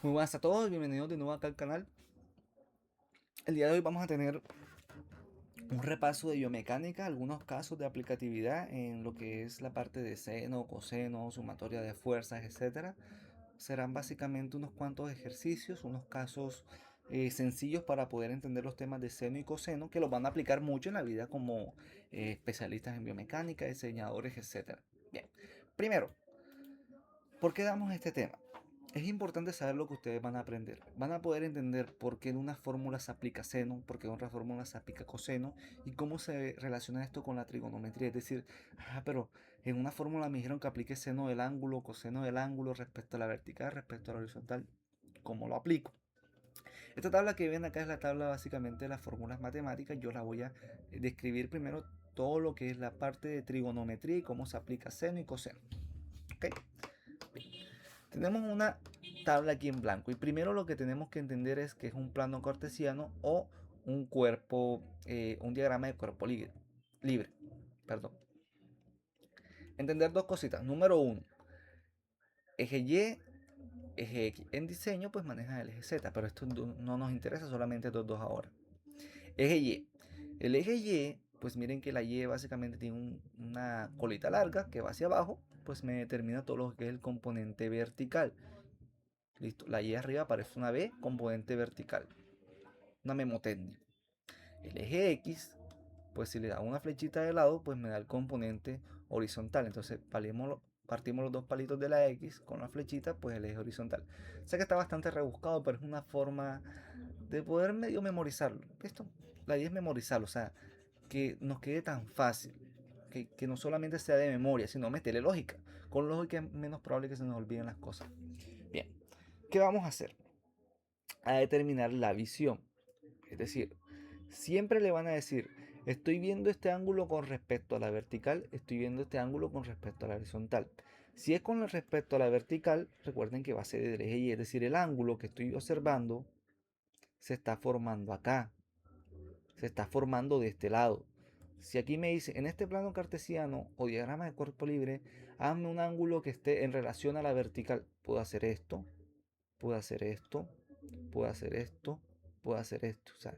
Muy buenas a todos, bienvenidos de nuevo acá al canal. El día de hoy vamos a tener un repaso de biomecánica, algunos casos de aplicatividad en lo que es la parte de seno, coseno, sumatoria de fuerzas, etcétera. Serán básicamente unos cuantos ejercicios, unos casos sencillos para poder entender los temas de seno y coseno que los van a aplicar mucho en la vida como especialistas en biomecánica, diseñadores, etcétera. Bien, primero, ¿por qué damos este tema? Es importante saber lo que ustedes van a aprender. Van a poder entender por qué en una fórmula se aplica seno, por qué en otra fórmula se aplica coseno y cómo se relaciona esto con la trigonometría. Es decir, pero en una fórmula me dijeron que aplique seno del ángulo, coseno del ángulo respecto a la vertical, respecto a la horizontal. ¿Cómo lo aplico? Esta tabla que ven acá es la tabla básicamente de las fórmulas matemáticas. Yo la voy a describir primero todo lo que es la parte de trigonometría y cómo se aplica seno y coseno. ¿Ok? Tenemos una tabla aquí en blanco y primero lo que tenemos que entender es que es un plano cartesiano o un cuerpo, un diagrama de cuerpo libre. Perdón. Entender dos cositas. Número uno, eje Y, eje X. En diseño pues maneja el eje Z, pero esto no nos interesa, solamente estos dos ahora. Eje Y. El eje Y, pues miren que la Y básicamente tiene una colita larga que va hacia abajo, pues me determina todo lo que es el componente vertical. Listo, la Y arriba parece una B, componente vertical, una memotecnia. El eje X, pues si le da una flechita de lado, pues me da el componente horizontal. Entonces partimos los dos palitos de la X con la flechita, pues el eje horizontal. Sé que está bastante rebuscado, pero es una forma de poder medio memorizarlo. Esto, la idea es memorizarlo, o sea, que nos quede tan fácil. Que no solamente sea de memoria, sino meterle lógica. Con lógica es menos probable que se nos olviden las cosas. Bien, ¿qué vamos a hacer? A determinar la visión. Es decir, siempre le van a decir, estoy viendo este ángulo con respecto a la vertical, estoy viendo este ángulo con respecto a la horizontal. Si es con respecto a la vertical, recuerden que va a ser el eje Y, es decir, el ángulo que estoy observando se está formando acá, se está formando de este lado. Si aquí me dice, en este plano cartesiano o diagrama de cuerpo libre, hazme un ángulo que esté en relación a la vertical, puedo hacer esto, puedo hacer esto, puedo hacer esto, puedo hacer esto. O sea,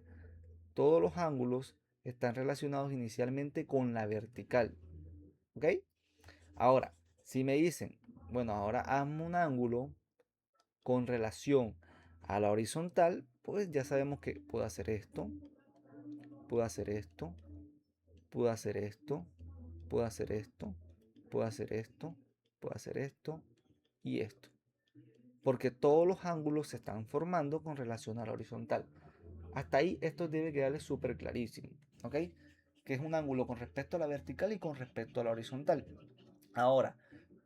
todos los ángulos están relacionados inicialmente con la vertical. ¿Ok? Ahora, si me dicen, bueno, ahora hazme un ángulo con relación a la horizontal, pues ya sabemos que puedo hacer esto, puedo hacer esto, puedo hacer esto, puedo hacer esto, puedo hacer esto, puedo hacer esto y esto. Porque todos los ángulos se están formando con relación a la horizontal. Hasta ahí esto debe quedarle súper clarísimo, ¿ok? Que es un ángulo con respecto a la vertical y con respecto a la horizontal. Ahora,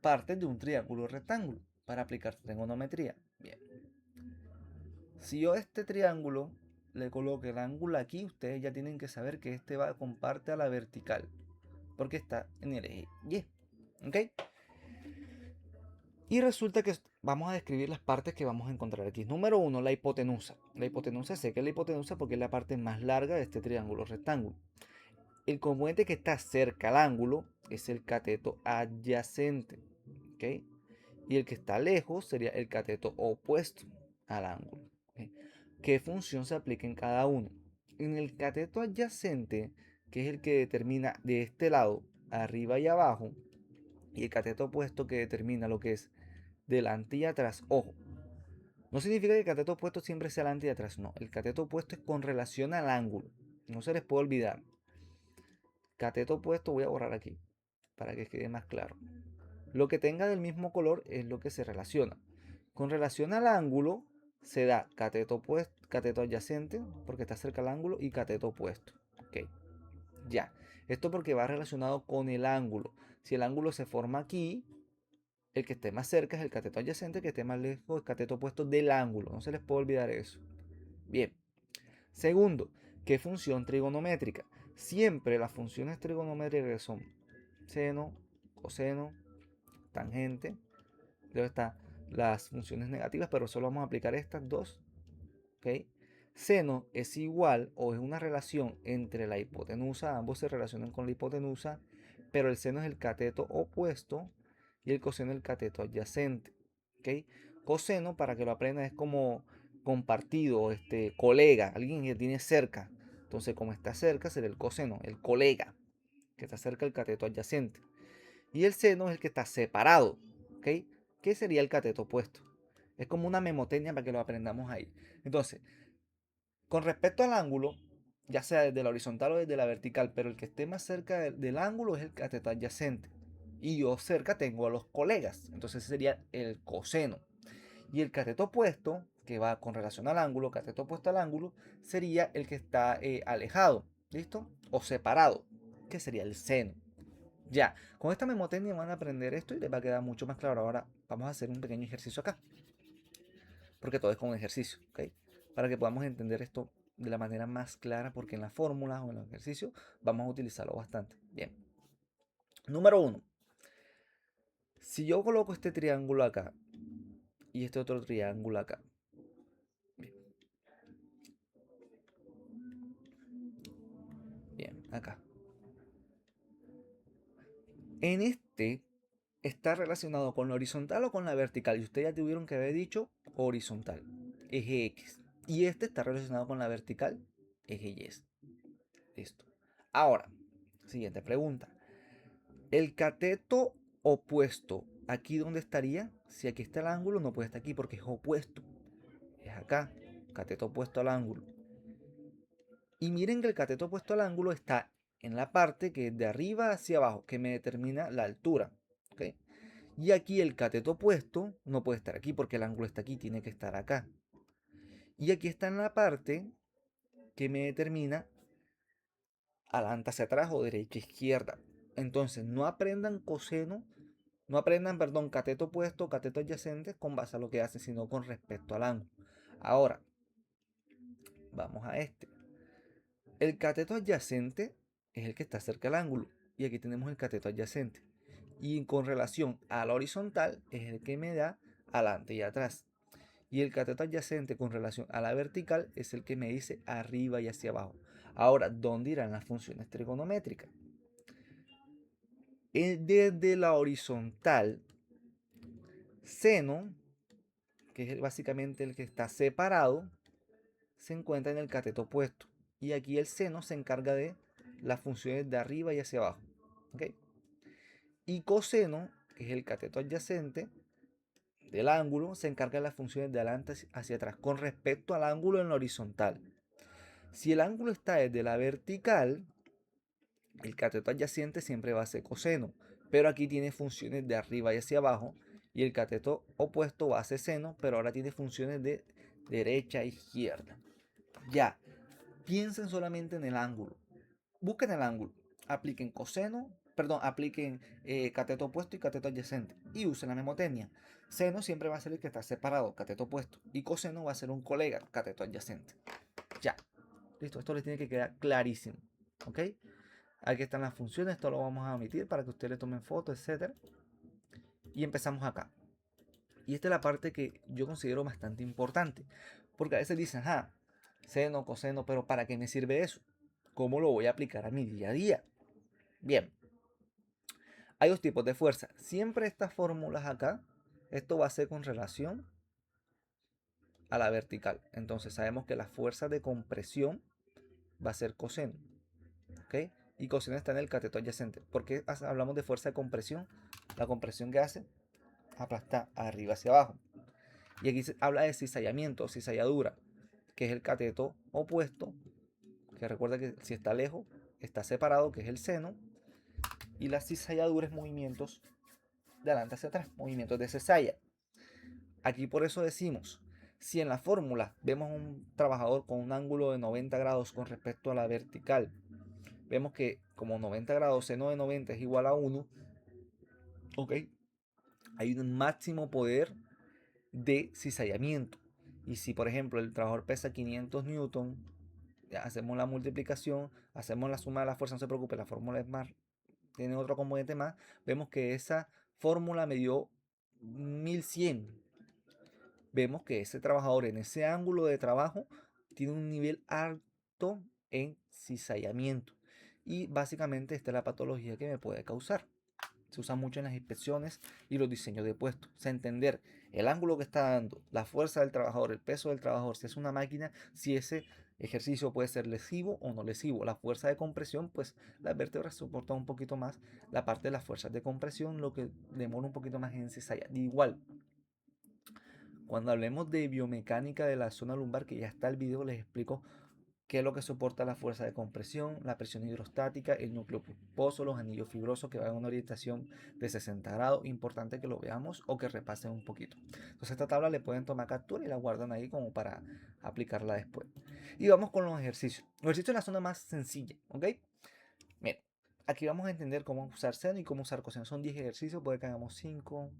partes de un triángulo rectángulo para aplicar trigonometría. Bien. Si yo a este triángulo le coloco el ángulo aquí, ustedes ya tienen que saber que este va con parte a la vertical, porque está en el eje Y, ¿ok? Y resulta que vamos a describir las partes que vamos a encontrar aquí. Número uno, la hipotenusa. La hipotenusa, sé que es la hipotenusa porque es la parte más larga de este triángulo rectángulo. El componente que está cerca al ángulo es el cateto adyacente, ¿ok? Y el que está lejos sería el cateto opuesto al ángulo. ¿Ok? ¿Qué función se aplica en cada uno? En el cateto adyacente, que es el que determina de este lado, arriba y abajo, y el cateto opuesto que determina lo que es delante y atrás. Ojo, no significa que el cateto opuesto siempre sea delante y atrás, no. El cateto opuesto es con relación al ángulo. No se les puede olvidar. Cateto opuesto voy a borrar aquí para que quede más claro. Lo que tenga del mismo color es lo que se relaciona. Con relación al ángulo se da cateto opuesto, cateto adyacente porque está cerca al ángulo y cateto opuesto. Ok, ya. Esto porque va relacionado con el ángulo. Si el ángulo se forma aquí, el que esté más cerca es el cateto adyacente, el que esté más lejos es el cateto opuesto del ángulo. No se les puede olvidar eso. Bien. Segundo, ¿qué función trigonométrica? Siempre las funciones trigonométricas son seno, coseno, tangente. Luego están las funciones negativas, pero solo vamos a aplicar estas dos. ¿Ok? Seno es igual o es una relación entre la hipotenusa, ambos se relacionan con la hipotenusa, pero el seno es el cateto opuesto y el coseno el cateto adyacente. ¿Ok? Coseno, para que lo aprendan, es como compartido, colega, alguien que tiene cerca. Entonces, como está cerca, será el coseno, el colega, que está cerca del cateto adyacente. Y el seno es el que está separado, ¿ok? ¿Qué sería el cateto opuesto? Es como una memotecnia para que lo aprendamos ahí. Entonces, con respecto al ángulo, ya sea desde la horizontal o desde la vertical, pero el que esté más cerca del ángulo es el cateto adyacente. Y yo cerca tengo a los colegas, entonces sería el coseno. Y el cateto opuesto, que va con relación al ángulo, cateto opuesto al ángulo, sería el que está alejado, ¿listo? O separado, que sería el seno. Ya, con esta memotecnia van a aprender esto y les va a quedar mucho más claro. Ahora vamos a hacer un pequeño ejercicio acá, porque todo es con ejercicio, ¿ok? Para que podamos entender esto de la manera más clara, porque en las fórmulas o en los ejercicios vamos a utilizarlo bastante. Bien. Número uno. Si yo coloco este triángulo acá y este otro triángulo acá. Bien, bien, acá. En este está relacionado con la horizontal o con la vertical. Y ustedes ya tuvieron que haber dicho horizontal, eje X. Y este está relacionado con la vertical, eje Y. Listo. Ahora, siguiente pregunta. El cateto opuesto, ¿aquí dónde estaría? Si aquí está el ángulo, no puede estar aquí porque es opuesto. Es acá, cateto opuesto al ángulo. Y miren que el cateto opuesto al ángulo está en la parte que es de arriba hacia abajo, que me determina la altura. ¿Ok? Y aquí el cateto opuesto no puede estar aquí porque el ángulo está aquí, tiene que estar acá. Y aquí está en la parte que me determina adelante hacia atrás o derecha izquierda. Entonces, no aprendan coseno, no aprendan, perdón, cateto opuesto, cateto adyacente con base a lo que hace, sino con respecto al ángulo. Ahora, vamos a este. El cateto adyacente es el que está cerca del ángulo. Y aquí tenemos el cateto adyacente. Y con relación a la horizontal es el que me da adelante y atrás. Y el cateto adyacente con relación a la vertical es el que me dice arriba y hacia abajo. Ahora, ¿dónde irán las funciones trigonométricas? Desde la horizontal, seno, que es básicamente el que está separado, se encuentra en el cateto opuesto. Y aquí el seno se encarga de las funciones de arriba y hacia abajo. ¿Okay? Y coseno, que es el cateto adyacente del ángulo, se encarga de las funciones de adelante hacia atrás con respecto al ángulo en la horizontal. Si el ángulo está desde la vertical, el cateto adyacente siempre va a ser coseno, pero aquí tiene funciones de arriba y hacia abajo, y el cateto opuesto va a ser seno, pero ahora tiene funciones de derecha e izquierda. Ya, piensen solamente en el ángulo. Busquen el ángulo, apliquen coseno, perdón, apliquen cateto opuesto y cateto adyacente y usen la memotecnia. Seno siempre va a ser el que está separado, cateto opuesto, y coseno va a ser un colega, cateto adyacente. Ya, listo, esto les tiene que quedar clarísimo, ¿ok? Aquí están las funciones, esto lo vamos a omitir para que ustedes le tomen fotos, etc. Y empezamos acá. Y esta es la parte que yo considero bastante importante, porque a veces dicen, seno, coseno, pero ¿para qué me sirve eso? ¿Cómo lo voy a aplicar a mi día a día? Bien, hay dos tipos de fuerza. Siempre estas fórmulas acá, esto va a ser con relación a la vertical. Entonces sabemos que la fuerza de compresión va a ser coseno. ¿Ok? Y coseno está en el cateto adyacente. ¿Por qué hablamos de fuerza de compresión? La compresión que hace aplastar arriba hacia abajo. Y aquí se habla de cizallamiento o cizalladura, que es el cateto opuesto, que recuerda que si está lejos, está separado, que es el seno. Y la cizalladura es movimientos de adelante hacia atrás, movimientos de cizalla. Aquí por eso decimos, si en la fórmula vemos un trabajador con un ángulo de 90 grados con respecto a la vertical, vemos que como 90 grados seno de 90 es igual a 1, ¿ok? Hay un máximo poder de cizallamiento. Y si por ejemplo el trabajador pesa 500 newton, hacemos la multiplicación, hacemos la suma de la fuerza, no se preocupe, la fórmula es más, tiene otro componente más, vemos que esa fórmula me dio 1100. Vemos que ese trabajador en ese ángulo de trabajo tiene un nivel alto en cizallamiento. Y básicamente esta es la patología que me puede causar. Se usa mucho en las inspecciones y los diseños de puestos. O sea, entender el ángulo que está dando, la fuerza del trabajador, el peso del trabajador, si es una máquina, si ese ejercicio puede ser lesivo o no lesivo. La fuerza de compresión, pues las vértebras soportan un poquito más la parte de las fuerzas de compresión, lo que demora un poquito más en cesalla. Igual, cuando hablemos de biomecánica de la zona lumbar, que ya está el video, les explico qué es lo que soporta la fuerza de compresión, la presión hidrostática, el núcleo pulposo, los anillos fibrosos que van en una orientación de 60 grados. Importante que lo veamos o que repasen un poquito. Entonces esta tabla le pueden tomar captura y la guardan ahí como para aplicarla después. Y vamos con los ejercicios. Los ejercicios en la zona más sencilla, ¿ok? Miren, aquí vamos a entender cómo usar seno y cómo usar coseno. Son 10 ejercicios, puede que hagamos 5,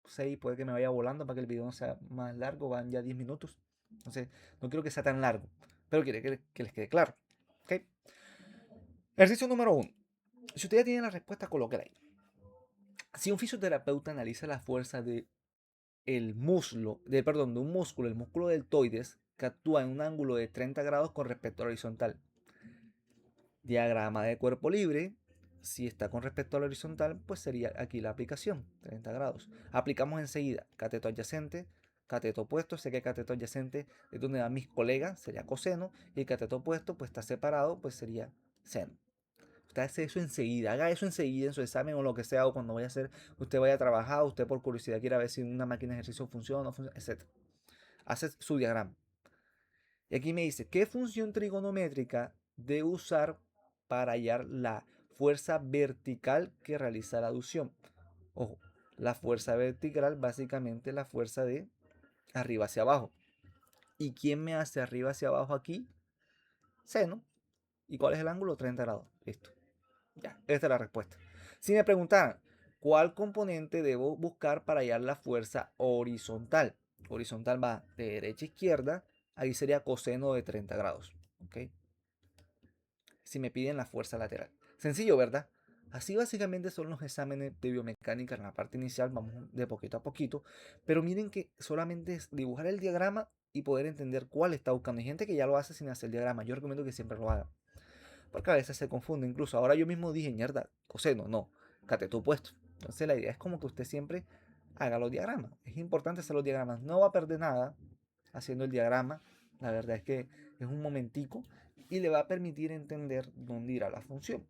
6, puede que me vaya volando para que el video no sea más largo, van ya 10 minutos. Entonces, no quiero que sea tan largo, pero quiero que les quede claro. ¿Ok? Ejercicio número 1. Si usted ya tiene la respuesta, colóquela ahí. Si un fisioterapeuta analiza la fuerza de el muslo, de un músculo, el músculo deltoides, que actúa en un ángulo de 30 grados con respecto a la horizontal. Diagrama de cuerpo libre. Si está con respecto a la horizontal, pues sería aquí la aplicación, 30 grados. Aplicamos enseguida cateto adyacente, cateto opuesto. Sé que cateto adyacente es donde van mis colegas, sería coseno, y el cateto opuesto pues está separado, pues sería seno. Usted hace eso enseguida, haga eso enseguida en su examen o lo que sea, o cuando vaya a hacer, usted vaya a trabajar, usted por curiosidad quiera ver si una máquina de ejercicio funciona o no funciona, etc. Hace su diagrama. Y aquí me dice, ¿qué función trigonométrica debe usar para hallar la fuerza vertical que realiza la aducción? Ojo, la fuerza vertical, básicamente la fuerza de arriba hacia abajo. ¿Y quién me hace arriba hacia abajo aquí? Seno. ¿Y cuál es el ángulo? 30 grados. Listo. Ya, esta es la respuesta. Si me preguntaran, ¿cuál componente debo buscar para hallar la fuerza horizontal? Horizontal va de derecha a izquierda, ahí sería coseno de 30 grados. ¿Ok? Si me piden la fuerza lateral. Sencillo, ¿verdad? Así básicamente son los exámenes de biomecánica en la parte inicial, vamos de poquito a poquito, pero miren que solamente es dibujar el diagrama y poder entender cuál está buscando. Hay gente que ya lo hace sin hacer el diagrama, yo recomiendo que siempre lo haga, porque a veces se confunde. Incluso ahora yo mismo dije, mierda, coseno, no, cateto opuesto. Entonces la idea es como que usted siempre haga los diagramas. Es importante hacer los diagramas, no va a perder nada haciendo el diagrama. La verdad es que es un momentico y le va a permitir entender dónde irá la función.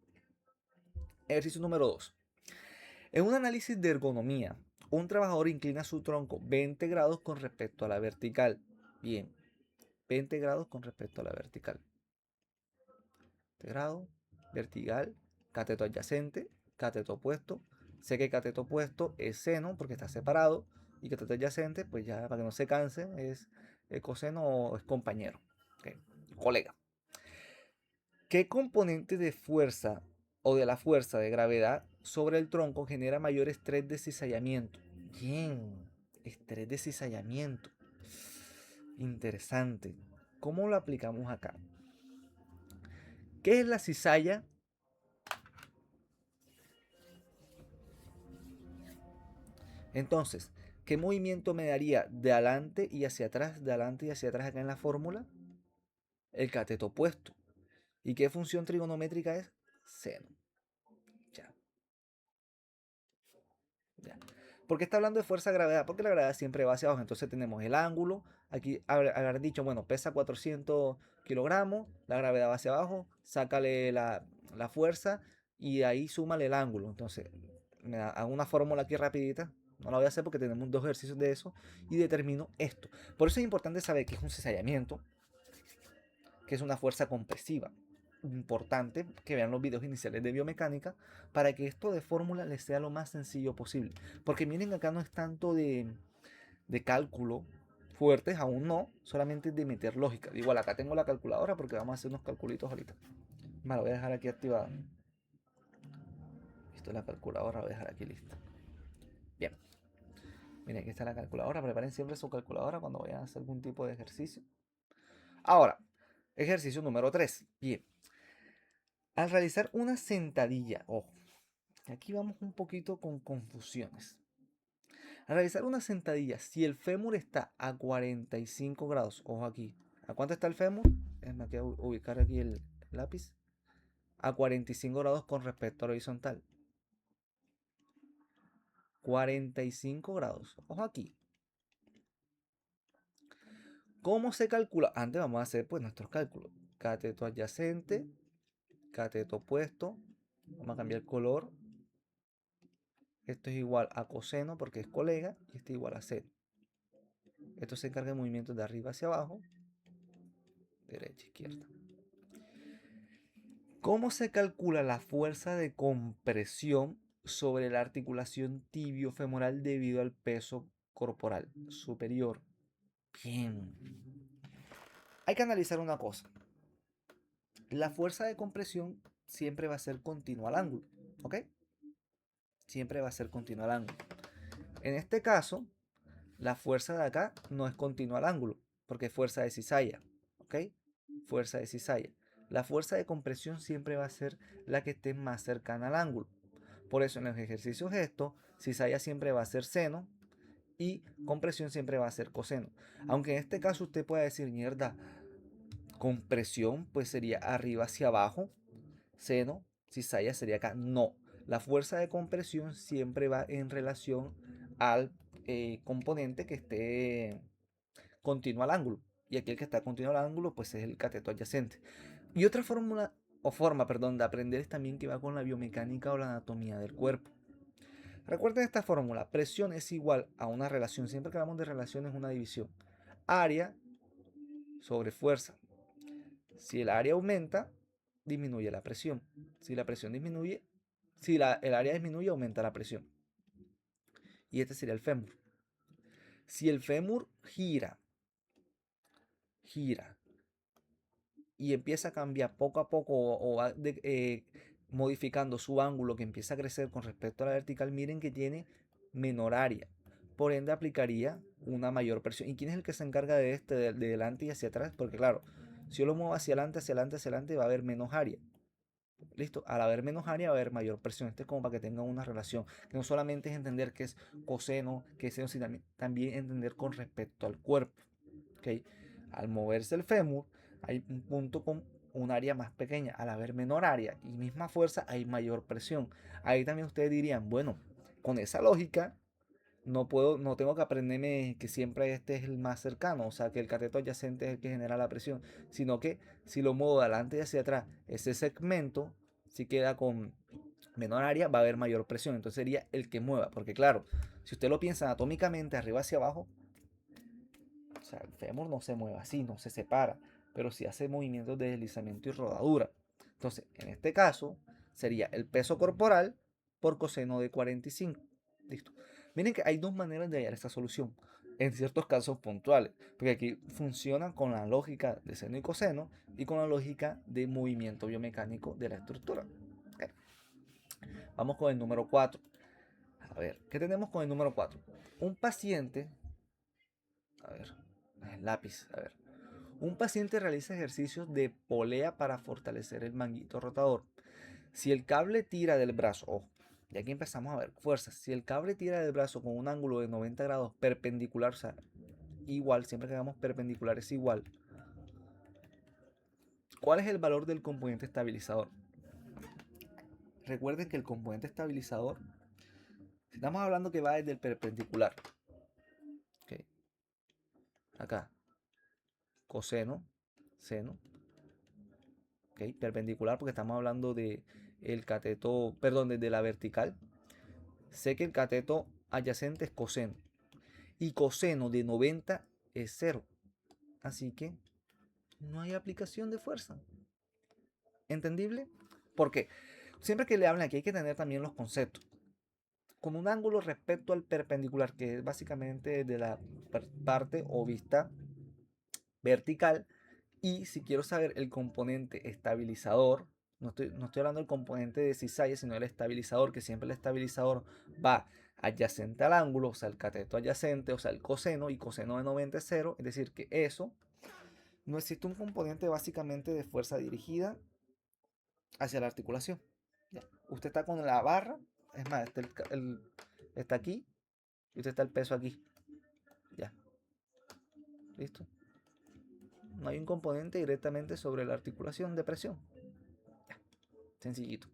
Ejercicio número 2. En un análisis de ergonomía, un trabajador inclina su tronco 20 grados con respecto a la vertical. Bien, 20 grados con respecto a la vertical. 20 grados, vertical, cateto adyacente, cateto opuesto. Sé que cateto opuesto es seno porque está separado y cateto adyacente, pues ya para que no se canse, es coseno o es compañero, okay, colega. ¿Qué componente de fuerza o de la fuerza de gravedad sobre el tronco genera mayor estrés de cizallamiento? Bien, estrés de cizallamiento. Interesante. ¿Cómo lo aplicamos acá? ¿Qué es la cizalla? Entonces, ¿qué movimiento me daría de adelante y hacia atrás, de adelante y hacia atrás acá en la fórmula? El cateto opuesto. ¿Y qué función trigonométrica es? Seno. Ya. Ya. ¿Por qué está hablando de fuerza de gravedad? Porque la gravedad siempre va hacia abajo. Entonces tenemos el ángulo. Aquí haber dicho, bueno, pesa 400 kilogramos, la gravedad va hacia abajo, sácale la fuerza y ahí súmale el ángulo. Entonces, hago una fórmula aquí rapidita. No la voy a hacer porque tenemos dos ejercicios de eso y determino esto. Por eso es importante saber que es un cizallamiento, que es una fuerza compresiva. Importante que vean los videos iniciales de biomecánica para que esto de fórmula les sea lo más sencillo posible. Porque miren, acá no es tanto de cálculo fuertes, aún no, solamente de meter lógica. Igual acá tengo la calculadora porque vamos a hacer unos calculitos ahorita. Me la voy a dejar aquí activada. Esto es la calculadora, la voy a dejar aquí lista. Bien. Miren, aquí está la calculadora. Preparen siempre su calculadora cuando vayan a hacer algún tipo de ejercicio. Ahora, ejercicio número 3. Bien. Al realizar una sentadilla, ojo, aquí vamos un poquito con confusiones. Al realizar una sentadilla, si el fémur está a 45 grados, ojo aquí, ¿a cuánto está el fémur? Me voy a ubicar aquí el lápiz. A 45 grados con respecto al horizontal. 45 grados. Ojo aquí. ¿Cómo se calcula? Antes vamos a hacer pues nuestros cálculos. Cateto adyacente, cateto opuesto. Vamos a cambiar el color. Esto es igual a coseno porque es colega y esto es igual a seno. Esto se encarga de movimientos de arriba hacia abajo, derecha, izquierda. ¿Cómo se calcula la fuerza de compresión sobre la articulación tibiofemoral debido al peso corporal superior? Bien. Hay que analizar una cosa. La fuerza de compresión siempre va a ser continua al ángulo, ¿ok? Siempre va a ser continua al ángulo. En este caso, la fuerza de acá no es continua al ángulo, porque es fuerza de cizalla, ¿ok? Fuerza de cizalla. La fuerza de compresión siempre va a ser la que esté más cercana al ángulo. Por eso en los ejercicios estos, cizalla siempre va a ser seno y compresión siempre va a ser coseno. Aunque en este caso usted pueda decir, mierda, compresión pues sería arriba hacia abajo, seno, cizalla sería acá. No, la fuerza de compresión siempre va en relación al componente que esté continuo al ángulo. Y aquí el que está continuo al ángulo pues es el cateto adyacente. Y otra fórmula o forma, perdón, de aprender es también que va con la biomecánica o la anatomía del cuerpo. Recuerden esta fórmula, presión es igual a una relación, siempre que hablamos de relación es una división, área sobre fuerza. Si el área aumenta, disminuye la presión. Si la presión disminuye, si el área disminuye, aumenta la presión. Y este sería el fémur. Si el fémur gira y empieza a cambiar poco a poco o va modificando su ángulo que empieza a crecer con respecto a la vertical, miren que tiene menor área. Por ende aplicaría una mayor presión. ¿Y quién es el que se encarga de este, de delante y hacia atrás? Porque claro, si yo lo muevo hacia adelante, hacia adelante, hacia adelante, va a haber menos área. Listo, al haber menos área va a haber mayor presión. Esto es como para que tengan una relación, que no solamente es entender qué es coseno, qué es seno, sino también entender con respecto al cuerpo. ¿Okay? Al moverse el fémur, hay un punto con un área más pequeña. Al haber menor área y misma fuerza, hay mayor presión. Ahí también ustedes dirían, bueno, con esa lógica, no tengo que aprenderme que siempre este es el más cercano, o sea, que el cateto adyacente es el que genera la presión, sino que si lo muevo de adelante y hacia atrás, ese segmento, si queda con menor área, va a haber mayor presión. Entonces sería el que mueva, porque claro, si usted lo piensa anatómicamente, arriba hacia abajo, o sea, el fémur no se mueve así, no se separa, pero sí hace movimientos de deslizamiento y rodadura. Entonces, en este caso, sería el peso corporal por coseno de 45. Listo. Miren que hay dos maneras de hallar esta solución, en ciertos casos puntuales, porque aquí funciona con la lógica de seno y coseno y con la lógica de movimiento biomecánico de la estructura. Okay. Vamos con el número 4. A ver, ¿qué tenemos con el número 4? Un paciente, a ver, el lápiz, a ver. Un paciente realiza ejercicios de polea para fortalecer el manguito rotador. Si el cable tira del brazo, ojo, y aquí empezamos a ver fuerzas. Si el cable tira del brazo con un ángulo de 90 grados perpendicular, o sea, igual, siempre que hagamos perpendicular es igual. ¿Cuál es el valor del componente estabilizador? Recuerden que el componente estabilizador, si estamos hablando que va desde el perpendicular, okay, acá, coseno, seno, okay, perpendicular porque estamos hablando de el cateto, perdón, desde la vertical. Sé que el cateto adyacente es coseno y coseno de 90 es 0. Así que no hay aplicación de fuerza. ¿Entendible? Porque siempre que le hablan aquí hay que tener también los conceptos. Con un ángulo respecto al perpendicular, que es básicamente de la parte o vista vertical. Y si quiero saber el componente estabilizador, no estoy hablando del componente de cizalla, sino del estabilizador, que siempre el estabilizador va adyacente al ángulo, o sea, el cateto adyacente, o sea, el coseno, y coseno de 90 es 0, es decir, que eso no existe un componente básicamente de fuerza dirigida hacia la articulación. ¿Ya? Usted está con la barra, es más, está aquí, y usted está el peso aquí. Ya, listo. No hay un componente directamente sobre la articulación de presión. Ya, sencillito.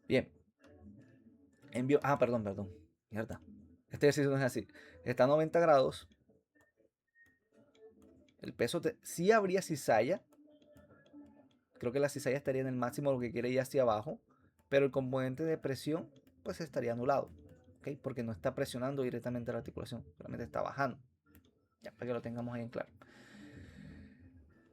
Bien. Perdón. Mierda. Este ejercicio no es así. Está a 90 grados. El peso sí habría cizalla. Creo que la cizalla estaría en el máximo, lo que quiere ir hacia abajo. Pero el componente de presión, pues estaría anulado. ¿Ok? Porque no está presionando directamente la articulación. Solamente está bajando. Ya, para que lo tengamos ahí en claro.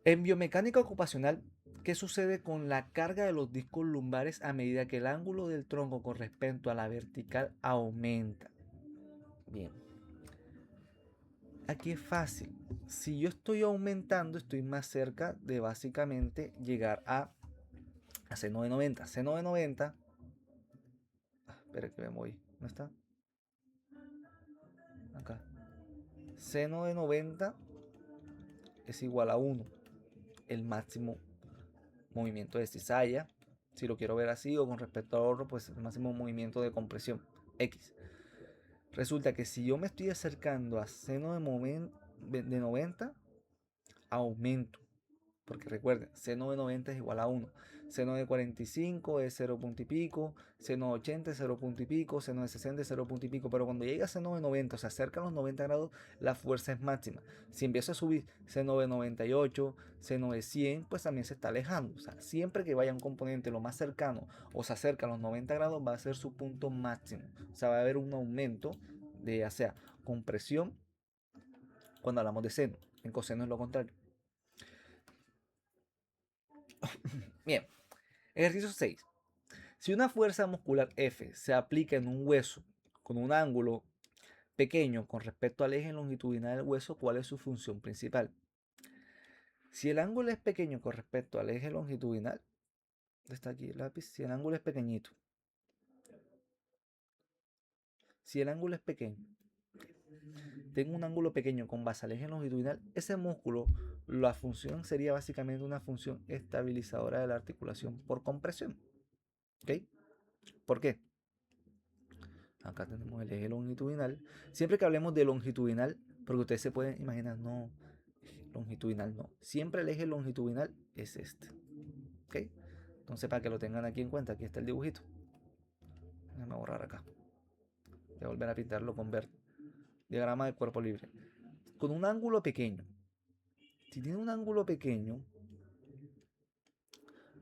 En biomecánica ocupacional, ¿qué sucede con la carga de los discos lumbares a medida que el ángulo del tronco con respecto a la vertical aumenta? Bien, aquí es fácil. Si yo estoy aumentando, estoy más cerca de básicamente llegar a seno de 90. Seno de 90. Espera que me voy. ¿Dónde está? Acá. Seno de 90 es igual a 1. El máximo movimiento de cizalla. Si lo quiero ver así o con respecto al otro, pues el máximo movimiento de compresión. X. Resulta que si yo me estoy acercando a seno de 90, aumento. Porque recuerden, seno de 90 es igual a 1. Seno de 45 es 0 punto y pico. Seno de 80 es 0 punto y pico. Seno de 60 es 0 punto y pico. Pero cuando llega a seno de 90, o sea, acerca a los 90 grados, la fuerza es máxima. Si empieza a subir seno de 98, seno de 100, pues también se está alejando. O sea, siempre que vaya un componente lo más cercano o se acerca a los 90 grados, va a ser su punto máximo. O sea, va a haber un aumento de ya sea compresión cuando hablamos de seno. En coseno es lo contrario. Bien, ejercicio 6. Si una fuerza muscular F se aplica en un hueso con un ángulo pequeño con respecto al eje longitudinal del hueso, ¿cuál es su función principal? Si el ángulo es pequeño con respecto al eje longitudinal, está aquí el lápiz, si el ángulo es pequeñito, si el ángulo es pequeño, tengo un ángulo pequeño con base al eje longitudinal, ese músculo, la función sería básicamente una función estabilizadora de la articulación por compresión. ¿Ok? ¿Por qué? Acá tenemos el eje longitudinal. Siempre que hablemos de longitudinal, porque ustedes se pueden imaginar, no, longitudinal no. Siempre el eje longitudinal es este. ¿Ok? Entonces, para que lo tengan aquí en cuenta, aquí está el dibujito. Déjame borrar acá. Voy a volver a pintarlo con verde. Diagrama de cuerpo libre. Con un ángulo pequeño. Si tiene un ángulo pequeño,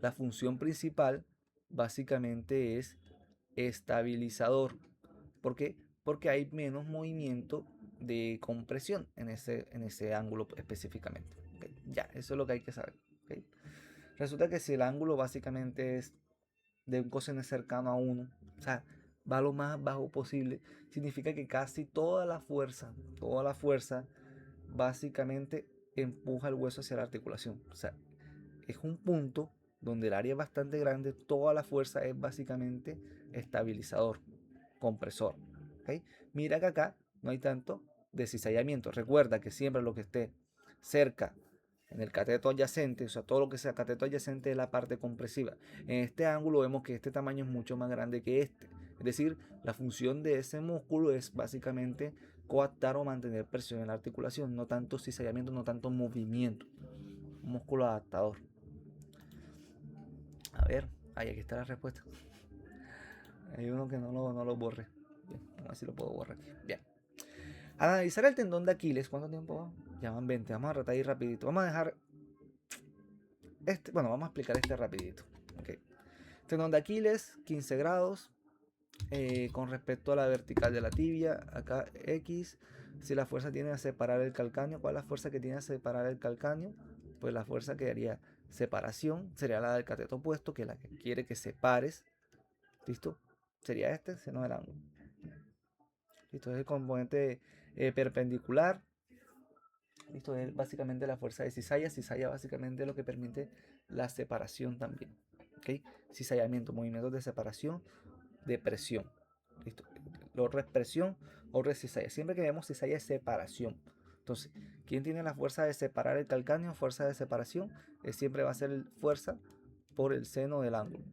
la función principal básicamente es estabilizador. ¿Por qué? Porque hay menos movimiento de compresión en ese ángulo específicamente. ¿Okay? Ya, eso es lo que hay que saber. ¿Okay? Resulta que si el ángulo básicamente es de un coseno cercano a 1, o sea, va lo más bajo posible, significa que casi toda la fuerza básicamente empuja el hueso hacia la articulación. O sea, es un punto donde el área es bastante grande, toda la fuerza es básicamente estabilizador, compresor. ¿Okay? Mira que acá no hay tanto descizallamiento. Recuerda que siempre lo que esté cerca en el cateto adyacente, o sea, todo lo que sea cateto adyacente es la parte compresiva. En este ángulo vemos que este tamaño es mucho más grande que este. Es decir, la función de ese músculo es básicamente coaptar o mantener presión en la articulación, no tanto cizallamiento, no tanto movimiento. Un músculo adaptador. A ver, ahí aquí está la respuesta. Hay uno que no lo borre. Bien, a ver si lo puedo borrar aquí. Bien. Analizar el tendón de Aquiles. ¿Cuánto tiempo va? Ya van 20. Vamos a tratar ahí rapidito. Vamos a dejar bueno, vamos a explicar este rapidito. Okay. Tendón de Aquiles, 15 grados. Con respecto a la vertical de la tibia, acá X. Si la fuerza tiene a separar el calcáneo, ¿cuál es la fuerza que tiene a separar el calcáneo? Pues la fuerza que haría separación sería la del cateto opuesto, que es la que quiere que separes. ¿Listo? Sería este, seno del ángulo. ¿Listo? Es el componente perpendicular. Esto es básicamente la fuerza de cizalla. Cizalla básicamente es lo que permite la separación también. ¿Okay? Cizallamiento, movimientos de separación, de presión. ¿Listo? Lo presión o cizalla. Siempre que vemos cizalla es separación. Entonces, ¿quién tiene la fuerza de separar el calcáneo? Fuerza de separación. Siempre va a ser fuerza por el seno del ángulo.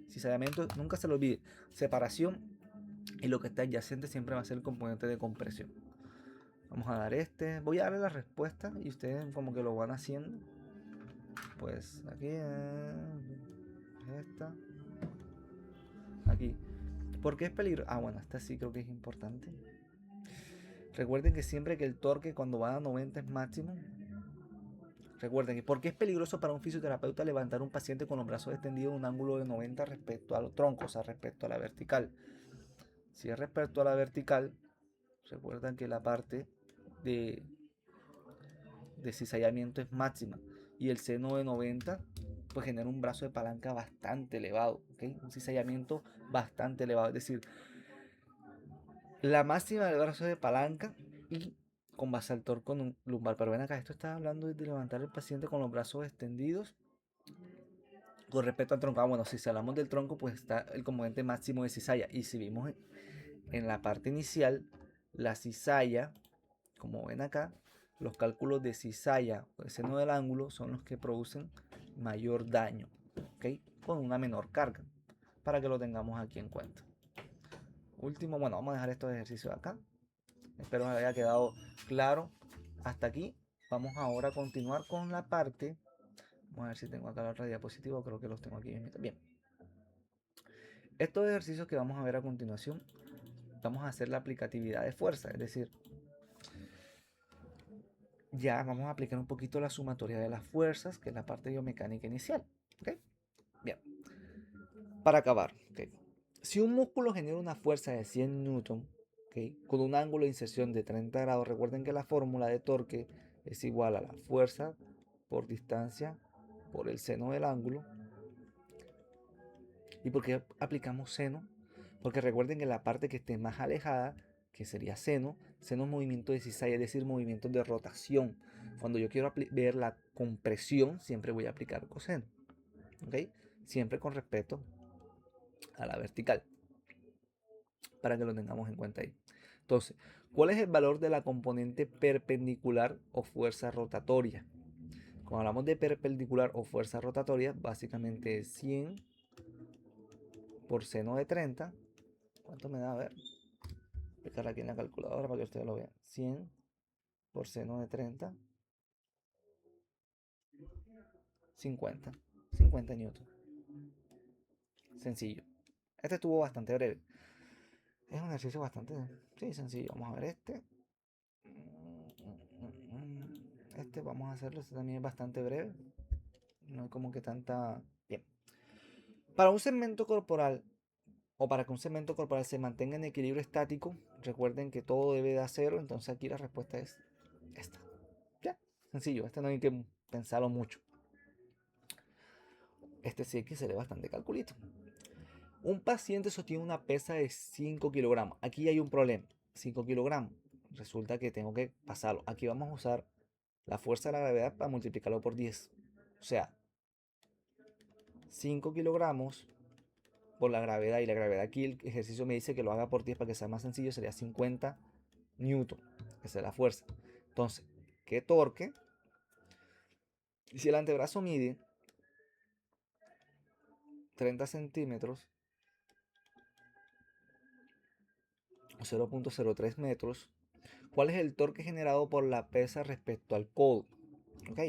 Cizallamiento, nunca se lo olvide. Separación y lo que está adyacente siempre va a ser el componente de compresión. Vamos a dar este. Voy a darle la respuesta y ustedes como que lo van haciendo. Pues aquí esta. Aquí. ¿Por qué es peligroso? Bueno, esta sí creo que es importante. Recuerden que siempre que el torque cuando va a 90 es máximo. Recuerden que ¿por qué es peligroso para un fisioterapeuta levantar un paciente con los brazos extendidos en un ángulo de 90 respecto al tronco, o sea, respecto a la vertical? Si es respecto a la vertical, recuerden que la parte de cizallamiento es máxima y el seno de 90 pues genera un brazo de palanca bastante elevado, ¿okay? Un cizallamiento bastante elevado, es decir, la máxima del brazo de palanca y con base al torque lumbar. Pero ven acá, esto está hablando de levantar el paciente con los brazos extendidos con respecto al tronco. Bueno, si hablamos del tronco, pues está el componente máximo de cizalla. Y si vimos en la parte inicial, la cizalla, como ven acá, los cálculos de cizalla o el seno del ángulo son los que producen mayor daño, ¿ok? Con una menor carga, para que lo tengamos aquí en cuenta. Último, bueno, vamos a dejar estos ejercicios acá. Espero que haya quedado claro hasta aquí. Vamos ahora a continuar con la parte. Vamos a ver si tengo acá la otra diapositiva. Creo que los tengo aquí. Bien. Estos ejercicios que vamos a ver a continuación, vamos a hacer la aplicatividad de fuerza. Es decir, ya vamos a aplicar un poquito la sumatoria de las fuerzas, que es la parte biomecánica inicial. ¿Okay? Bien. Para acabar, ¿okay? Si un músculo genera una fuerza de 100 newton, ¿okay? Con un ángulo de inserción de 30 grados, recuerden que la fórmula de torque es igual a la fuerza por distancia por el seno del ángulo. ¿Y por qué aplicamos seno? Porque recuerden que la parte que esté más alejada, que sería seno es movimiento de cizalla, es decir, movimientos de rotación. Cuando yo quiero ver la compresión, siempre voy a aplicar coseno. ¿Okay? Siempre con respecto a la vertical, para que lo tengamos en cuenta ahí. Entonces, ¿cuál es el valor de la componente perpendicular o fuerza rotatoria? Cuando hablamos de perpendicular o fuerza rotatoria, básicamente es 100 por seno de 30. ¿Cuánto me da? A ver, voy a dejar aquí en la calculadora para que ustedes lo vean. 100 por seno de 30, 50. 50 newton. Sencillo. Este estuvo bastante breve. Es un ejercicio bastante sencillo. Vamos a ver este. Este vamos a hacerlo. Este también es bastante breve. No hay como que tanta... Bien. Para un segmento corporal o para que un segmento corporal se mantenga en equilibrio estático, recuerden que todo debe de a cero. Entonces aquí la respuesta es esta. Ya. Sencillo. Este no hay que pensarlo mucho. Este sí que se ve bastante calculito. Un paciente sostiene una pesa de 5 kilogramos. Aquí hay un problema. 5 kilogramos. Resulta que tengo que pasarlo. Aquí vamos a usar la fuerza de la gravedad para multiplicarlo por 10. O sea, 5 kilogramos por la gravedad. Y la gravedad aquí el ejercicio me dice que lo haga por 10 para que sea más sencillo. Sería 50 newton. Esa es la fuerza. Entonces, ¿qué torque? Si el antebrazo mide 30 centímetros o 0.03 metros, ¿cuál es el torque generado por la pesa respecto al codo? Ok,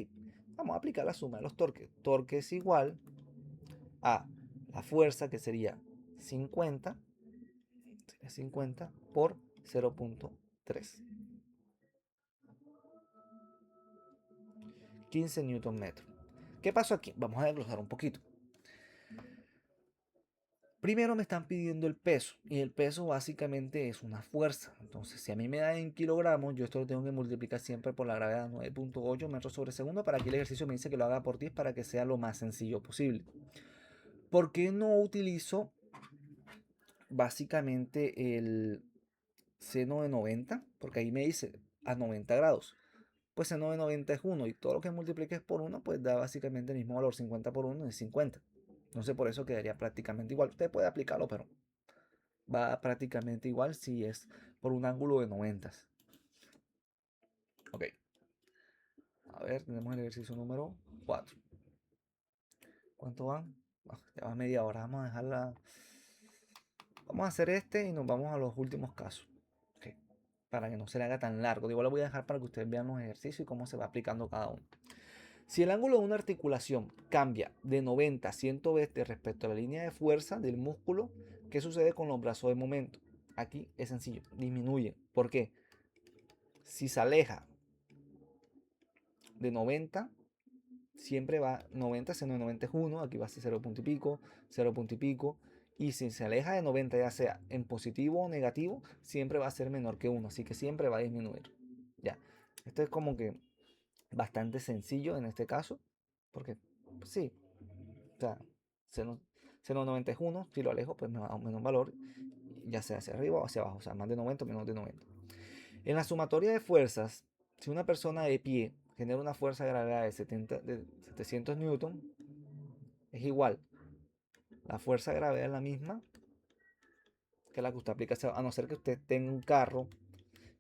vamos a aplicar la suma de los torques. Torque es igual a la fuerza, que sería 50 por 0.3. 15 newton metro. ¿Qué pasó aquí? Vamos a desglosar un poquito. Primero me están pidiendo el peso, y el peso básicamente es una fuerza. Entonces, si a mí me da en kilogramos, yo esto lo tengo que multiplicar siempre por la gravedad, 9.8 metros sobre segundo. Para aquí el ejercicio me dice que lo haga por 10 para que sea lo más sencillo posible. ¿Por qué no utilizo básicamente el seno de 90? Porque ahí me dice a 90 grados. Pues seno de 90 es 1 y todo lo que multipliques por 1 pues da básicamente el mismo valor. 50 por 1 es 50. Entonces por eso quedaría prácticamente igual. Usted puede aplicarlo, pero va prácticamente igual si es por un ángulo de 90. Ok. A ver, tenemos el ejercicio número 4. ¿Cuánto van? Ya va media hora. Vamos a dejarla. Vamos a hacer este y nos vamos a los últimos casos. Okay. Para que no se le haga tan largo. Igual lo voy a dejar para que ustedes vean los ejercicios y cómo se va aplicando cada uno. Si el ángulo de una articulación cambia de 90 a 120 respecto a la línea de fuerza del músculo, ¿Qué sucede con los brazos de momento? Aquí es sencillo, disminuye. ¿Por qué? Si se aleja de 90, siempre va 90, si no 90 es 1, aquí va a ser 0 punto y pico, 0 punto y pico. Y si se aleja de 90, ya sea en positivo o negativo, siempre va a ser menor que 1, así que siempre va a disminuir. Ya, esto es como que bastante sencillo en este caso, porque pues sí, o sea, 0,90 es 1, si lo alejo, pues me va a aumentar un valor, ya sea hacia arriba o hacia abajo, o sea, más de 90 o menos de 90. En la sumatoria de fuerzas, si una persona de pie genera una fuerza de gravedad de 700 newton, es igual. La fuerza de gravedad es la misma que la que usted aplica, a no ser que usted tenga un carro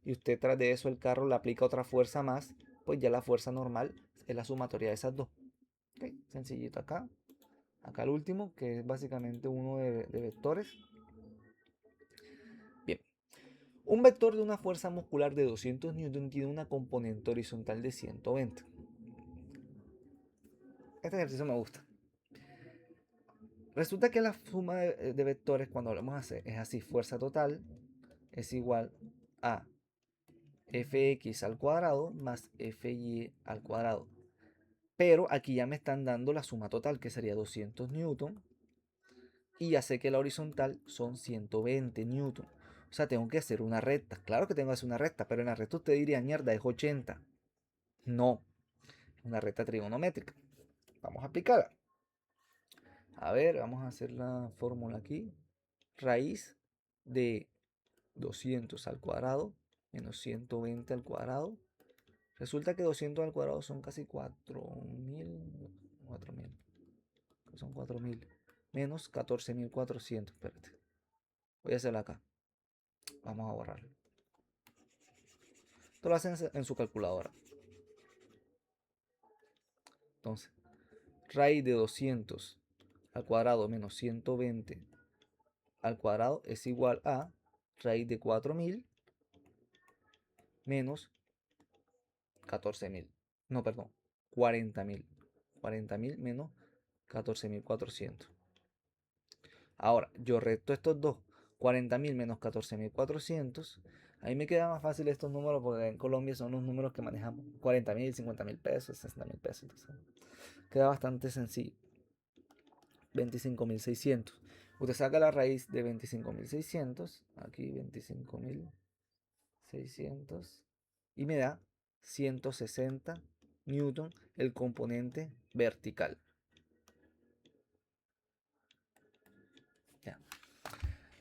y usted tras de eso el carro le aplica otra fuerza más, pues ya la fuerza normal es la sumatoria de esas dos. Okay, sencillito acá. Acá el último, que es básicamente uno de vectores. Bien, un vector de una fuerza muscular de 200 newton tiene una componente horizontal de 120. Este ejercicio me gusta. Resulta que la suma de vectores cuando hablamos hacer es así, fuerza total es igual a fx al cuadrado más fy al cuadrado. Pero aquí ya me están dando la suma total, que sería 200 newton. Y ya sé que la horizontal son 120 newton. O sea, tengo que hacer una recta. Claro que tengo que hacer una recta, pero en la recta usted diría, mierda, es 80. No, es una recta trigonométrica. Vamos a aplicarla. A ver, vamos a hacer la fórmula aquí. Raíz de 200 al cuadrado menos 120 al cuadrado. Resulta que 200 al cuadrado son casi 4.000 son 4.000 menos 14.400. Espérate, voy a hacerla acá. Vamos a borrarlo. Esto lo hacen en su calculadora. Entonces, raíz de 200 al cuadrado menos 120 al cuadrado es igual a raíz de 4.000 menos 14.000. No, perdón, 40.000. 40.000 menos 14.400. Ahora, yo resto estos dos. 40.000 menos 14.400. Ahí me queda más fácil estos números porque en Colombia son los números que manejamos. 40.000, 50.000 pesos, 60.000 pesos. Entonces, queda bastante sencillo. 25.600. Usted saca la raíz de 25.600. Aquí 25.600. Y me da 160 newton el componente vertical. Ya.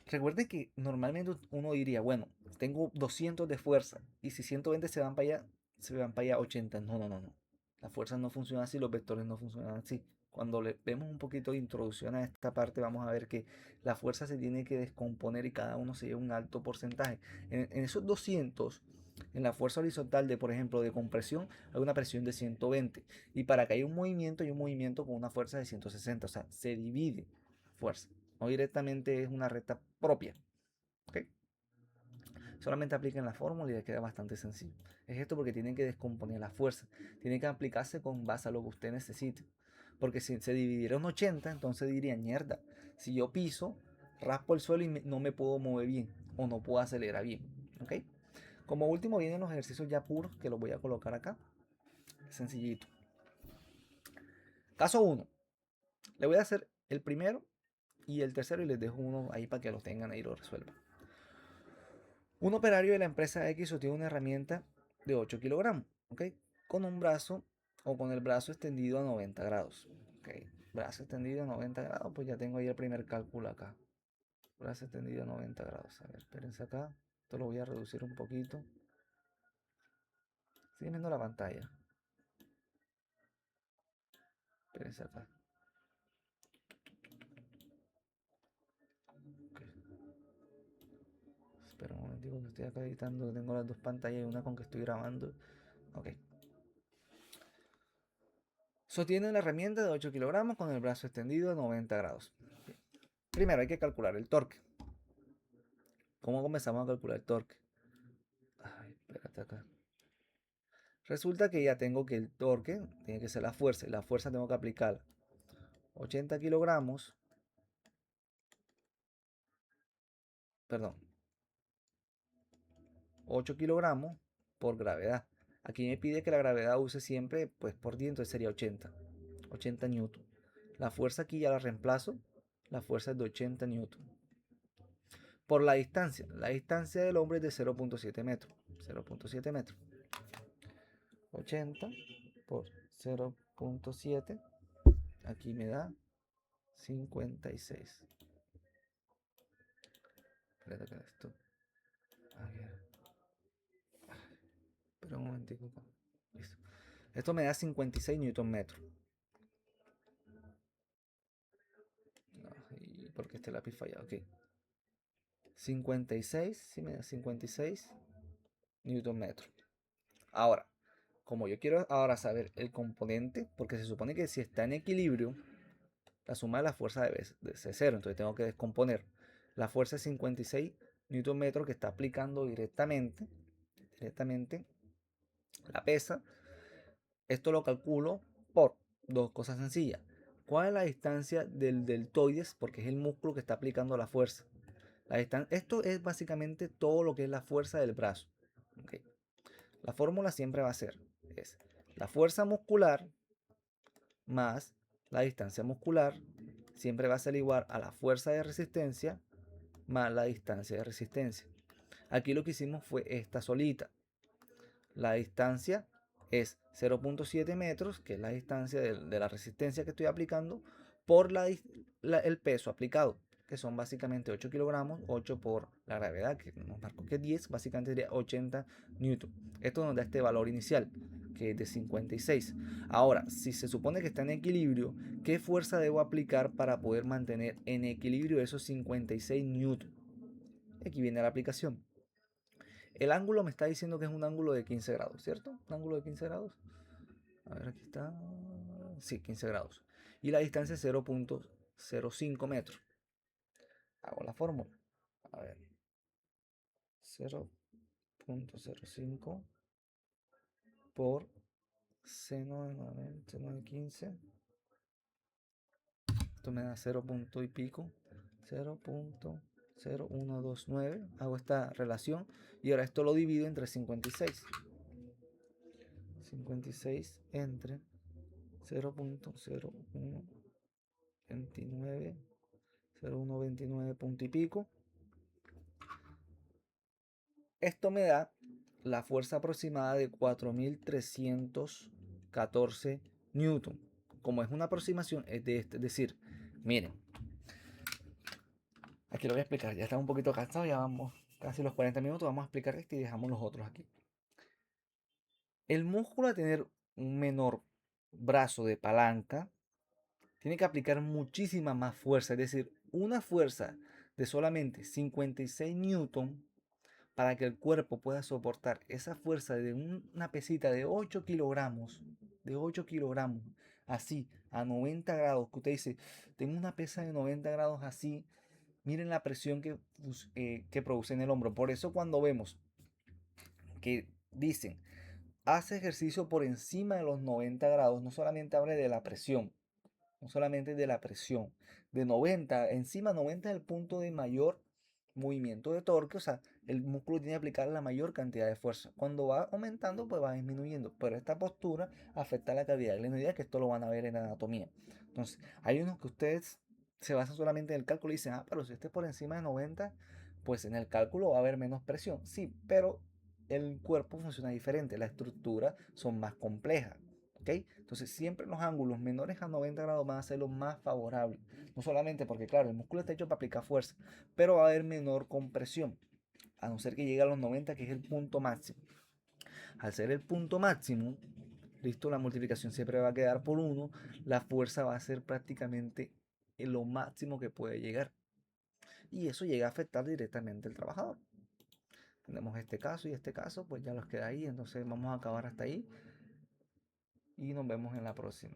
Recuerden que normalmente uno diría, bueno, tengo 200 de fuerza y si 120 se van para allá 80. No, no, no, no. Las fuerzas no funcionan así, los vectores no funcionan así. Cuando le vemos un poquito de introducción a esta parte, vamos a ver que la fuerza se tiene que descomponer y cada uno se lleva un alto porcentaje. En esos 200, en la fuerza horizontal de, por ejemplo, de compresión, hay una presión de 120. Y para que haya un movimiento, hay un movimiento con una fuerza de 160. O sea, se divide fuerza. No directamente es una recta propia. ¿Okay? Solamente apliquen la fórmula y les queda bastante sencillo. Es esto porque tienen que descomponer la fuerza. Tiene que aplicarse con base a lo que usted necesite. Porque si se dividiera en 80, entonces diría, mierda, si yo piso, raspo el suelo y no me puedo mover bien o no puedo acelerar bien. ¿Ok? Como último vienen los ejercicios ya puros que los voy a colocar acá. Sencillito. Caso 1. Le voy a hacer el primero y el tercero y les dejo uno ahí para que lo tengan ahí y lo resuelvan. Un operario de la empresa X sostiene una herramienta de 8 kilogramos, ¿ok? Con un brazo o con el brazo extendido a 90 grados. ¿Ok? Brazo extendido a 90 grados, pues ya tengo ahí el primer cálculo acá. Brazo extendido a 90 grados. A ver, espérense acá. Esto lo voy a reducir un poquito. Siguen viendo la pantalla. Espérense acá. Okay. Espera un momentico que estoy acá editando. Tengo las dos pantallas y una con que estoy grabando. Ok. Sostiene la herramienta de 8 kilogramos con el brazo extendido a 90 grados. Bien. Primero hay que calcular el torque. ¿Cómo comenzamos a calcular el torque? Ay, espérate acá. Resulta que ya tengo que el torque tiene que ser la fuerza. Y la fuerza tengo que aplicar 80 kilogramos perdón, 8 kilogramos por gravedad. Aquí me pide que la gravedad use siempre pues por 10, entonces sería 80 newton. La fuerza aquí ya la reemplazo, la fuerza es de 80 newton. Por la distancia del hombre es de 0.7 metros. 0.7 metros. 80 por 0.7, aquí me da 56. Espérate que esto. A ver. Pero un momentico. Listo. Esto me da 56 newton metros. No, ¿y por qué este lápiz falla? Ok. 56, sí me da 56 newton metros. Ahora, como yo quiero ahora saber el componente, porque se supone que si está en equilibrio, la suma de la fuerza debe ser cero, entonces tengo que descomponer. La fuerza es 56 newton metros que está aplicando directamente la pesa. Esto lo calculo por dos cosas sencillas. ¿Cuál es la distancia del deltoides? Porque es el músculo que está aplicando la fuerza. Esto es básicamente todo lo que es la fuerza del brazo. ¿Okay? La fórmula siempre va a ser es la fuerza muscular más la distancia muscular siempre va a ser igual a la fuerza de resistencia más la distancia de resistencia. Aquí lo que hicimos fue esta solita. La distancia es 0.7 metros, que es la distancia de la resistencia que estoy aplicando, por el peso aplicado, que son básicamente 8 kilogramos, 8 por la gravedad, que nos marcó que es 10, básicamente sería 80 newton. Esto nos da este valor inicial, que es de 56. Ahora, si se supone que está en equilibrio, ¿qué fuerza debo aplicar para poder mantener en equilibrio esos 56 newton? Aquí viene la aplicación. El ángulo me está diciendo que es un ángulo de 15 grados, ¿cierto? Un ángulo de 15 grados. A ver, aquí está. Sí, 15 grados. Y la distancia es 0.05 metros. Hago la fórmula. A ver. 0.05 por seno de 90, seno de 15. Esto me da 0 punto y pico. 0.0129. Hago esta relación. Y ahora esto lo divido entre 56. 56 entre 0.0129, 0.129 punto y pico. Esto me da la fuerza aproximada de 4.314 newton. Como es una aproximación, es decir, miren, aquí lo voy a explicar. Ya estamos un poquito cansados, ya vamos casi los 40 minutos. Vamos a explicar esto y dejamos los otros aquí. El músculo a tener un menor brazo de palanca tiene que aplicar muchísima más fuerza, es decir, una fuerza de solamente 56 newton para que el cuerpo pueda soportar esa fuerza de una pesita de 8 kilogramos, así, a 90 grados, que usted dice, tengo una pesa de 90 grados así, miren la presión que produce en el hombro. Por eso cuando vemos que dicen, hace ejercicio por encima de los 90 grados, no solamente habla de la presión, no solamente de la presión, de 90, encima 90 es el punto de mayor movimiento de torque, o sea, el músculo tiene que aplicar la mayor cantidad de fuerza. Cuando va aumentando, pues va disminuyendo, pero esta postura afecta la calidad de la energía, que esto lo van a ver en anatomía. Entonces, hay unos que ustedes se basan solamente en el cálculo y dicen, ah, pero si esté por encima de 90, pues en el cálculo va a haber menos presión. Sí, pero el cuerpo funciona diferente, las estructuras son más complejas. ¿Okay? Entonces siempre los ángulos menores a 90 grados van a ser los más favorables. No solamente porque, claro, el músculo está hecho para aplicar fuerza, pero va a haber menor compresión, a no ser que llegue a los 90, que es el punto máximo. Al ser el punto máximo, listo, la multiplicación siempre va a quedar por 1, la fuerza va a ser prácticamente en lo máximo que puede llegar. Y eso llega a afectar directamente al trabajador. Tenemos este caso y este caso, pues ya los queda ahí, entonces vamos a acabar hasta ahí y nos vemos en la próxima.